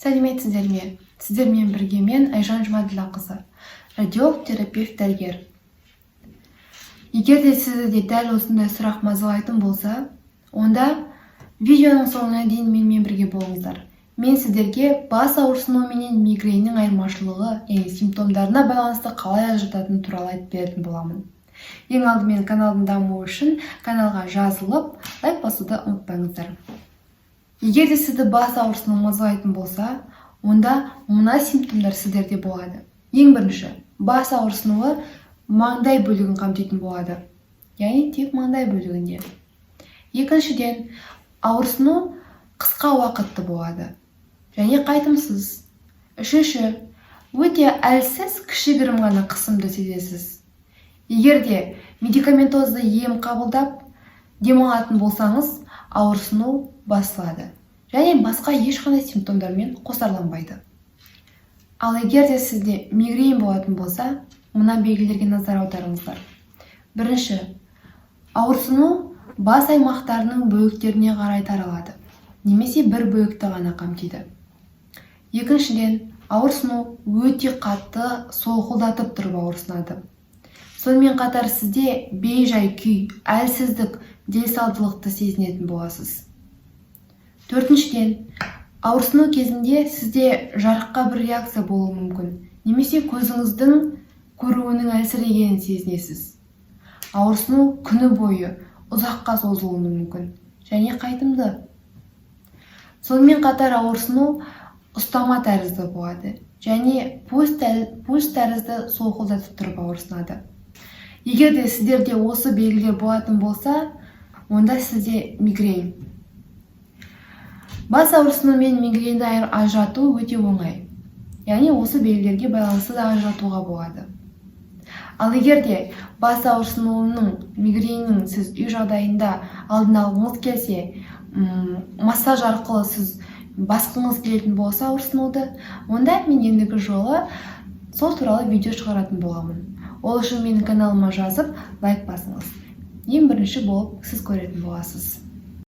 Сәлеметсіздер ме? Сіздермен бірге мен Айжан Жұмаділақызы, радиолог, терапевт, дәрігер. Егер де сізді де дәл осындай сұрақ мазалайтын болса, онда видеоның соңына дейін менімен бірге болыңыздар. Мен сіздерге бас ауырсыну менен мигреннің айырмашылығы, яғни симптомдарына байланысты қалай ажырататыны туралы айтып беретін боламын. Ең алдымен каналдың дамуы үшін каналға жазылып, лайк басуды ұмытпаңыздар. Егер де сізді бас ауырсыну мазалайтын болса, онда мына симптомдар сіздерде болады. Ең бірінші, бас ауырсынуы маңдай бөлігін қамтитын болады. Яғни тек маңдай бөлігінде. Екіншіден, ауырсыну қысқа уақытты болады. Және қайтымсыз. Үшінші, өте әлсіз кішігірім ғана қысымды сезесіз. Егер де медикаментозды ем қабылдап демалатын болсаңыз, ауырсыну басылады. Және басқа ешқандай симптомдармен қосарланбайды. Ал егер де сізде мигрень болатын болса, мына белгілерге назар аударыңыздар. Бірінші, ауырсыну бас аймақтарының бөліктеріне қарай таралады. Немесе бір бөлікті ғана қамтиды. Екіншіден, ауырсыну өте қатты солқылдатып тұрып ауырсынады. Сонымен қатар сізде бейжай күй, әлсіздік, делсалдылықты сезінетін боласыз. Төртіншіден, ауырсыну кезінде сізде жарыққа бір реакция болуы мүмкін. Немесе көзіңіздің көруінің әлсірегенін сезінесіз. Ауырсыну күні бойы ұзаққа созылуы мүмкін. Және қайтымды. Сонымен қатар ауырсыну ұстама тәрізді болады. Және пульс тәрізді солқылдатып тұрып ауырсынады. Егер де сіздерде осы белгілер болатын болса, онда сізде мигрень. Бас ауырсыну мен мигренді ажырату өте оңай. Яғни осы белгілерге байланысты да ажыратуға болады. Ал егер де бас ауырсынуының, мигреннің сіз үй жағдайында алдын алғыңыз келсе, массаж арқылы сіз басқыңыз келетін болса ауырсынуды, онда мен ендігі жолы сол туралы видео шығаратын боламын. Ол үшін менің каналыма жазып, лайк басыңыз. Ең бірінші болып сіз көретін боласыз.